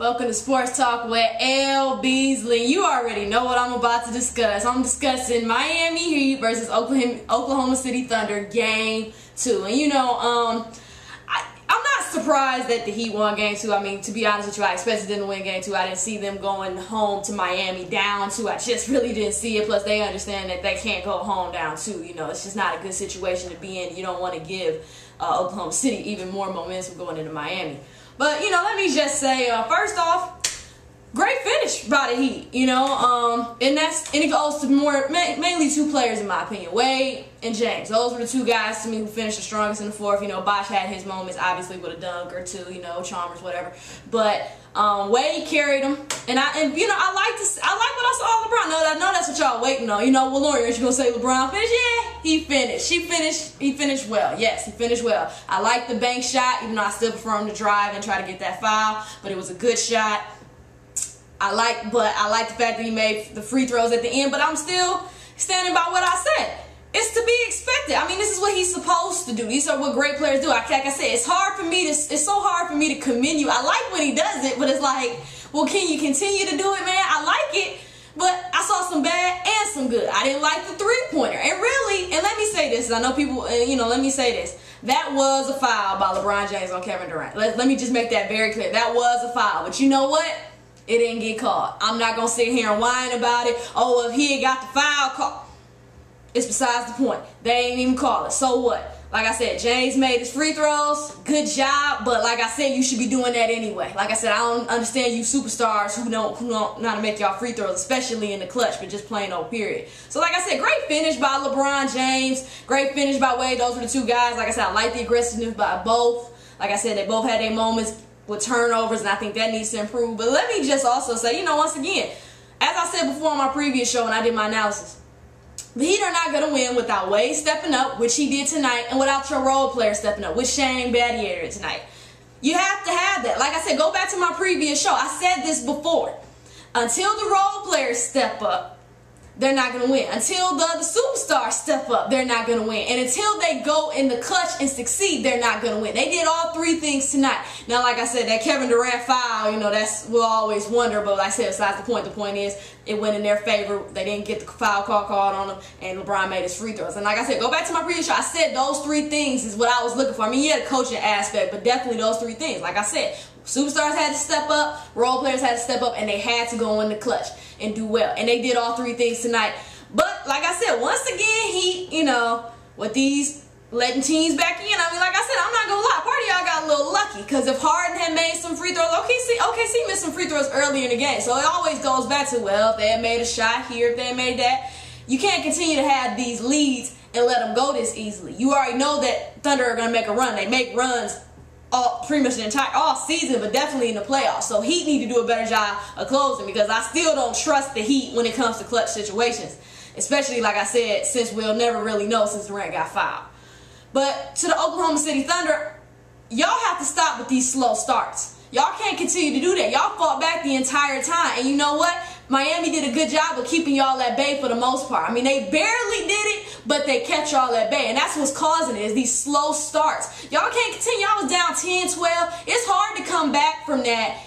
Welcome to Sports Talk with L-Beasley. You already know what I'm about to discuss. I'm discussing Miami Heat versus Oklahoma City Thunder Game 2. And you know, I'm not surprised that the Heat won Game 2. I mean, to be honest with you, I expected them to win Game 2. I didn't see them going home to Miami down 2. I just really didn't see it. Plus, they understand that they can't go home down 2. You know, it's just not a good situation to be in. You don't want to give Oklahoma City even more momentum going into Miami. But, you know, let me just say, first off, great finish by the Heat, you know, and it goes to mainly two players in my opinion, Wade and James. Those were the two guys to me who finished the strongest in the fourth. You know, Bosh had his moments, obviously, with a dunk or two, you know, Chalmers, whatever. But Wade carried him, and you know, I like what I saw of LeBron. I know that's what y'all waiting on. You know, well, Lauren, aren't you gonna say LeBron finished? Yeah, he finished. He finished well. Yes, he finished well. I like the bank shot, even though I still prefer him to drive and try to get that foul. But it was a good shot. I like the fact that he made the free throws at the end. But I'm still standing by what I said. It's to be expected. I mean, this is what he's supposed to do. These are what great players do. Like I said, it's so hard for me to commend you. I like when he does it, but it's like, well, can you continue to do it, man? I like it, but I saw some bad and some good. I didn't like the three-pointer. And really, and let me say this, I know people, you know, let me say this. That was a foul by LeBron James on Kevin Durant. Let me just make that very clear. That was a foul. But you know what? It didn't get called. I'm not going to sit here and whine about it. Oh, if he had got the foul call. It's besides the point. They ain't even call it. So what? Like I said, James made his free throws. Good job. But like I said, you should be doing that anyway. Like I said, I don't understand you superstars who don't know how to make y'all free throws, especially in the clutch, but just plain old period. So like I said, great finish by LeBron James. Great finish by Wade. Those were the two guys. Like I said, I like the aggressiveness by both. Like I said, they both had their moments with turnovers, and I think that needs to improve. But let me just also say, you know, once again, as I said before on my previous show when I did my analysis, the Heat are not going to win without Wade stepping up, which he did tonight, and without your role player stepping up, which Shane Battier did tonight. You have to have that. Like I said, go back to my previous show. I said this before. Until the role players step up, they're not going to win. Until the other superstars step up, they're not going to win. And until they go in the clutch and succeed, they're not going to win. They did all three things tonight. Now, like I said, that Kevin Durant foul, you know, we'll always wonder. But like I said, besides the point, is it went in their favor. They didn't get the foul call called on them, and LeBron made his free throws. And like I said, go back to my previous show. I said those three things is what I was looking for. I mean, yeah, the coaching aspect, but definitely those three things. Like I said, superstars had to step up, role players had to step up, and they had to go in the clutch and do well. And they did all three things tonight. But like I said, once again, Heat, you know, with these letting teams back in, I mean, like I said, I'm not going to lie. Part of y'all got a little lucky, because if Harden had made some free throws, OKC missed some free throws early in the game. So it always goes back to, well, if they had made a shot here, if they had made that, you can't continue to have these leads and let them go this easily. You already know that Thunder are going to make a run. They make runs pretty much all season, but definitely in the playoffs. So Heat need to do a better job of closing, because I still don't trust the Heat when it comes to clutch situations. Especially, like I said, since we'll never really know since Durant got fouled. But to the Oklahoma City Thunder, y'all have to stop with these slow starts. Y'all can't continue to do that. Y'all fought back the entire time. And you know what? Miami did a good job of keeping y'all at bay for the most part. I mean, they barely did it, but they kept y'all at bay. And that's what's causing it, is these slow starts. Y'all can't continue. Y'all was down 10-12. It's hard to come back from that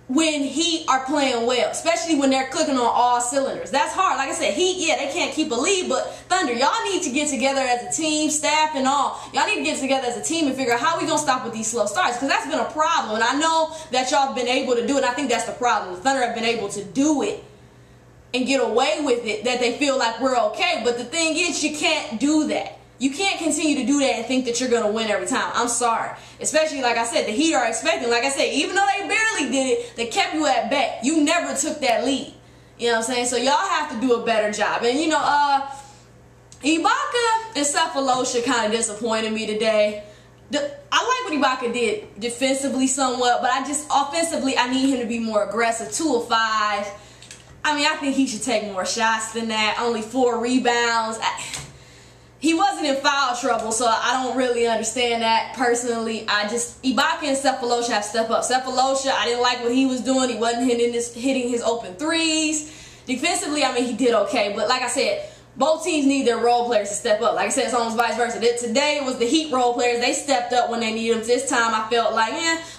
when Heat are playing well, especially when they're clicking on all cylinders. That's hard. Like I said, Heat, yeah, they can't keep a lead, but Thunder, y'all need to get together as a team, staff and all. Y'all need to get together as a team and figure out how we going to stop with these slow starts, because that's been a problem. And I know that y'all have been able to do it. I think that's the problem. The Thunder have been able to do it and get away with it, that they feel like we're okay. But the thing is, you can't do that. You can't continue to do that and think that you're going to win every time. I'm sorry. Especially, like I said, the Heat are expecting. Like I said, even though they barely did it, they kept you at bay. You never took that lead. You know what I'm saying? So y'all have to do a better job. And, you know, Ibaka and Cephalosha kind of disappointed me today. I like what Ibaka did defensively somewhat, but offensively, I need him to be more aggressive. 2 of 5. I mean, I think he should take more shots than that. Only 4 rebounds. He wasn't in foul trouble, so I don't really understand that personally. Ibaka and Cephalosha have to step up. Cephalosha, I didn't like what he was doing. He wasn't hitting his open threes. Defensively, I mean, he did okay. But like I said, both teams need their role players to step up. Like I said, it's almost vice versa. Today, it was the Heat role players. They stepped up when they needed them. This time, I felt like,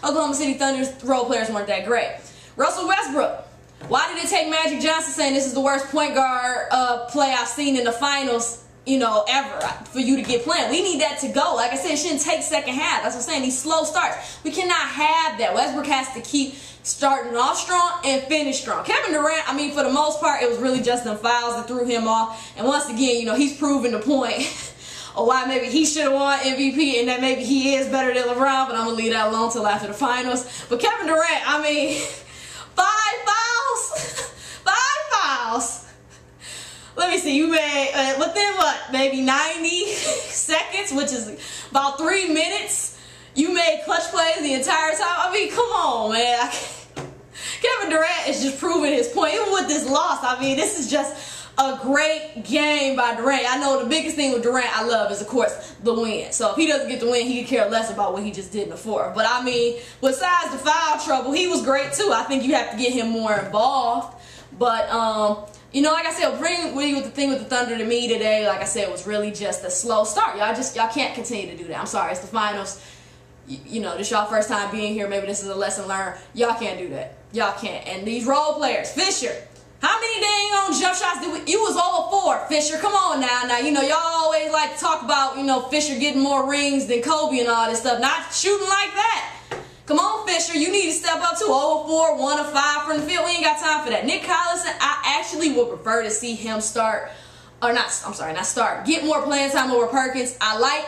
Oklahoma City Thunder's role players weren't that great. Russell Westbrook. Why did it take Magic Johnson saying this is the worst point guard play I've seen in the finals, you know, ever, for you to get playing? We need that to go. Like I said, it shouldn't take second half. That's what I'm saying. These slow starts. We cannot have that. Westbrook has to keep starting off strong and finish strong. Kevin Durant, I mean, for the most part, it was really just them fouls that threw him off. And once again, you know, he's proven the point of why maybe he should have won MVP and that maybe he is better than LeBron, but I'm going to leave that alone till after the finals. But Kevin Durant, I mean, 5 fouls. 5 fouls. Let me see, you made, within what, maybe 90 seconds, which is about 3 minutes, you made clutch plays the entire time. I mean, come on, man. Kevin Durant is just proving his point. Even with this loss, I mean, this is just a great game by Durant. I know the biggest thing with Durant I love is, of course, the win. So if he doesn't get the win, he could care less about what he just did before. But I mean, besides the foul trouble, he was great too. I think you have to get him more involved. But, you know, like I said, bring with the thing with the Thunder to me today, like I said, it was really just a slow start. Y'all can't continue to do that. I'm sorry, it's the finals. You know, this y'all first time being here. Maybe this is a lesson learned. Y'all can't do that. Y'all can't. And these role players, Fisher, how many dang on jump shots did we? You was over 4, Fisher. Come on now. Now, you know, y'all always like to talk about, you know, Fisher getting more rings than Kobe and all this stuff. Not shooting like that. Come on, Fisher. You need to step up too. 0 4, 1 of 5 from the field. We ain't got time for that. Nick Collison, I actually would prefer to see him start, or not. I'm sorry, not start. Get more playing time over Perkins. I like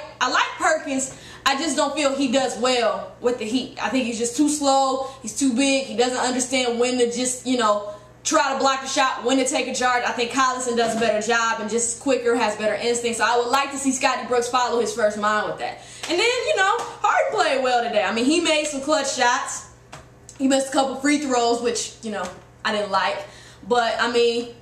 Perkins. I just don't feel he does well with the Heat. I think he's just too slow. He's too big. He doesn't understand when to just, you know, try to block the shot, when to take a charge. I think Collison does a better job and just quicker, has better instincts. So I would like to see Scotty Brooks follow his first mind with that. And then, you know, Harden played well today. I mean, he made some clutch shots. He missed a couple free throws, which, you know, I didn't like. But, I mean,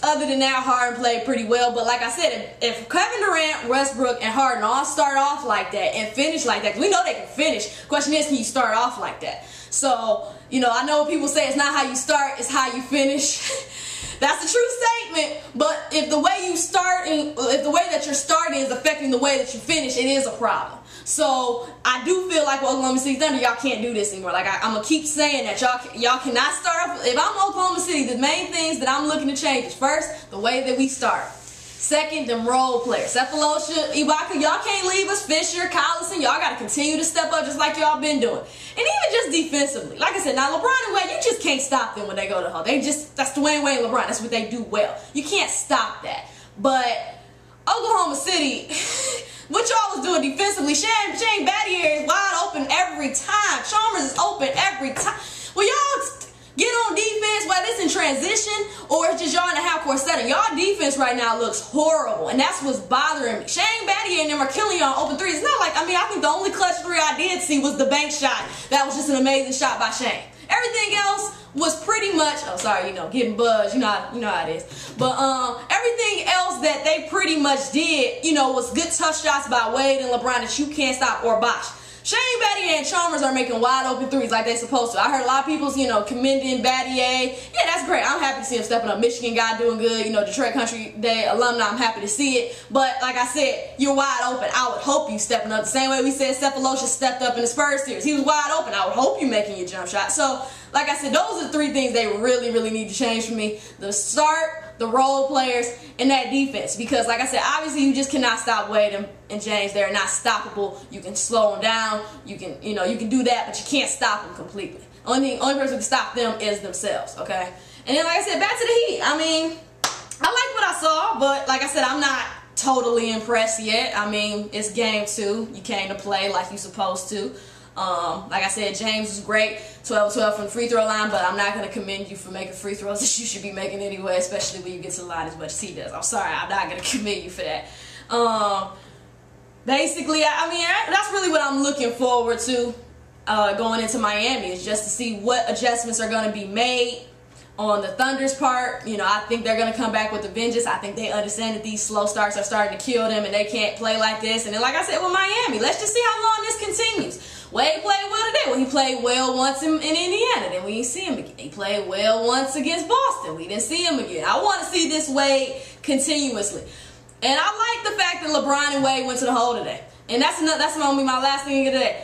other than that, Harden played pretty well. But like I said, if Kevin Durant, Westbrook, and Harden all start off like that and finish like that, 'cause we know they can finish. The question is, can you start off like that? So, you know, I know people say it's not how you start, it's how you finish. That's a true statement. But if the way you start, if the way that you're starting is affecting the way that you finish, it is a problem. So I do feel like with Oklahoma City Thunder, y'all can't do this anymore. Like I'm gonna keep saying that y'all cannot start off. If I'm Oklahoma City, the main things that I'm looking to change is first the way that we start. Second, them role players. Cephalosha, Ibaka, y'all can't leave us. Fisher, Collison, y'all got to continue to step up just like y'all been doing. And even just defensively. Like I said, now LeBron and Wade, you just can't stop them when they go to the hole. That's Dwayne Wade and LeBron. That's what they do well. You can't stop that. But Oklahoma City, what y'all was doing defensively, Shane Battier is wide open every time. Chalmers is open every time. Well, y'all get on defense, whether it's in transition or it's just y'all in a half-court setting. Y'all defense right now looks horrible, and that's what's bothering me. Shane Battier and them are killing y'all on open threes. It's not like, I mean, I think the only clutch 3 I did see was the bank shot. That was just an amazing shot by Shane. Everything else was pretty much, oh, sorry, you know, getting buzzed. You know how it is. But everything else that they pretty much did, you know, was good tough shots by Wade and LeBron that you can't stop or Bosh. Shane Battier and Chalmers are making wide open threes like they're supposed to. I heard a lot of people, you know, commending Battier. Yeah, that's great. I'm happy to see him stepping up. Michigan guy doing good. You know, Detroit Country Day alumni. I'm happy to see it. But like I said, you're wide open. I would hope you stepping up the same way we said Cephalosha stepped up in the Spurs series. He was wide open. I would hope you making your jump shot. So, like I said, those are the 3 things they really, really need to change for me. The start, the role players, and that defense. Because, like I said, obviously you just cannot stop Wade and James. They're not stoppable. You can slow them down. You can, you know, you can do that, but you can't stop them completely. Only person who can stop them is themselves, okay? And then, like I said, back to the Heat. I mean, I like what I saw, but like I said, I'm not totally impressed yet. I mean, it's game 2. You came to play like you're supposed to. Like I said, James was great, 12-12 from the free throw line, but I'm not going to commend you for making free throws that you should be making anyway, especially when you get to the line as much as he does. I'm sorry, I'm not going to commend you for that. Basically, I mean, that's really what I'm looking forward to going into Miami, is just to see what adjustments are going to be made on the Thunder's part. You know, I think they're going to come back with a vengeance. I think they understand that these slow starts are starting to kill them and they can't play like this. And then, like I said, with Miami, let's just see how long this continues. Wade played well today. Well, he played well once in Indiana. Then we didn't see him again. He played well once against Boston. We didn't see him again. I want to see this Wade continuously. And I like the fact that LeBron and Wade went to the hole today. And that's going to be my last thing today.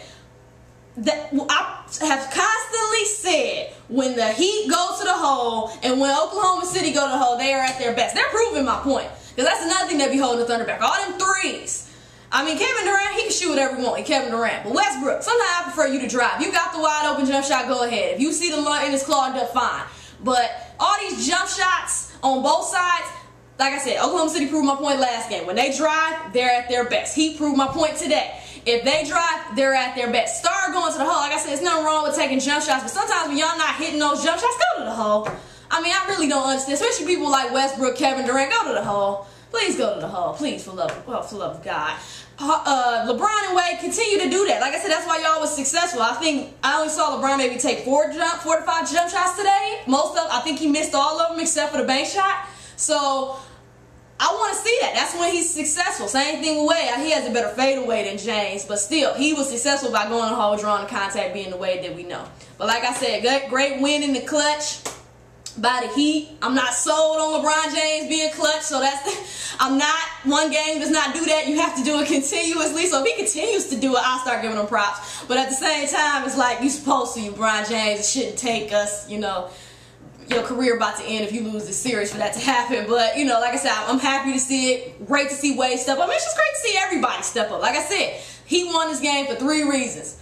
that I have constantly said, when the Heat go to the hole and when Oklahoma City go to the hole, they are at their best. They're proving my point. Because that's another thing that be holding the Thunder back. All them threes. I mean, Kevin Durant, he can shoot whatever he wants. Kevin Durant. But Westbrook, sometimes I prefer you to drive. You got the wide open jump shot, go ahead. If you see the line and it's clogged up, fine. But all these jump shots on both sides, like I said, Oklahoma City proved my point last game. When they drive, they're at their best. He proved my point today. If they drive, they're at their best. Start going to the hole. Like I said, there's nothing wrong with taking jump shots, but sometimes when y'all not hitting those jump shots, go to the hole. I mean, I really don't understand, especially people like Westbrook, Kevin Durant. Go to the hole. Please go to the hole. Please, for love of God. LeBron and Wade continue to do that. Like I said, that's why y'all was successful. I think I only saw LeBron maybe take 4 to 5 jump shots today. I think he missed all of them except for the bank shot. So I want to see that. That's when he's successful. Same thing with Wade. He has a better fadeaway than James, but still, he was successful by going to the hole, drawing the contact, being the Wade that we know. But like I said, great win in the clutch by the Heat. I'm not sold on LeBron James being clutch, so I'm not. One game does not do that. You have to do it continuously. So if he continues to do it, I'll start giving him props. But at the same time, it's like, you're supposed to, LeBron James. It shouldn't take us, your career about to end if you lose this series for that to happen. But, like I said, I'm happy to see it. Great to see Wade step up. I mean, it's just great to see everybody step up. Like I said, he won this game for 3 reasons.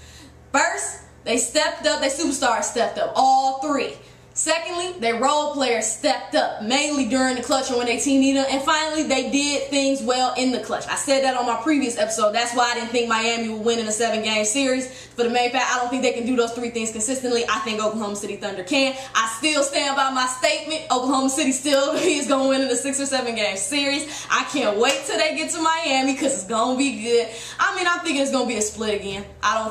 First, they stepped up. They superstars stepped up. All 3. Secondly, their role players stepped up, mainly during the clutch or when they team needed them. And finally, they did things well in the clutch. I said that on my previous episode. That's why I didn't think Miami would win in a 7-game series. For the main fact, I don't think they can do those 3 things consistently. I think Oklahoma City Thunder can. I still stand by my statement. Oklahoma City still is going to win in a 6 or 7-game series. I can't wait till they get to Miami because it's going to be good. I mean, I'm thinking it's going to be a split again. I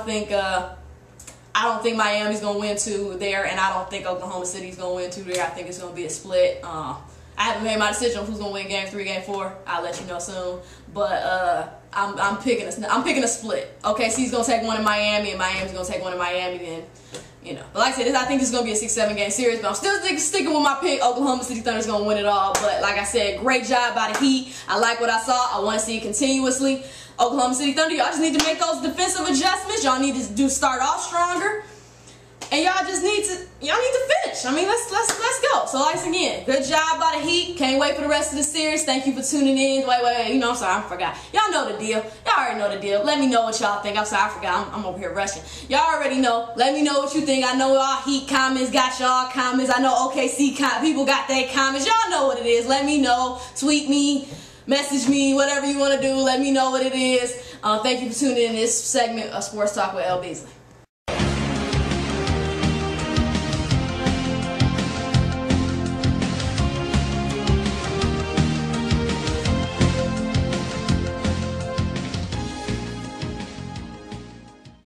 don't think Miami's going to win 2 there, and I don't think Oklahoma City's going to win 2 there. I think it's going to be a split. I haven't made my decision on who's going to win game 3, game 4. I'll let you know soon. But I'm picking a split. OKC's going to take one in Miami, and Miami's going to take one in Miami. Then, But like I said, I think this is going to be a 6-7 game series. But I'm still sticking with my pick. Oklahoma City Thunder's going to win it all. But like I said, great job by the Heat. I like what I saw. I want to see it continuously. Oklahoma City Thunder, y'all just need to make those defensive adjustments. Y'all need to start off stronger, and y'all need to finish. I mean, let's go. So, again, good job by the Heat. Can't wait for the rest of the series. Thank you for tuning in. Wait. I'm sorry, I forgot. Y'all know the deal. Y'all already know the deal. Let me know what y'all think. I'm sorry, I forgot. I'm over here rushing. Y'all already know. Let me know what you think. I know all Heat comments got y'all comments. I know OKC people got their comments. Y'all know what it is. Let me know. Tweet me. Message me, whatever you want to do. Let me know what it is. Thank you for tuning in to this segment of Sports Talk with L-Beasley.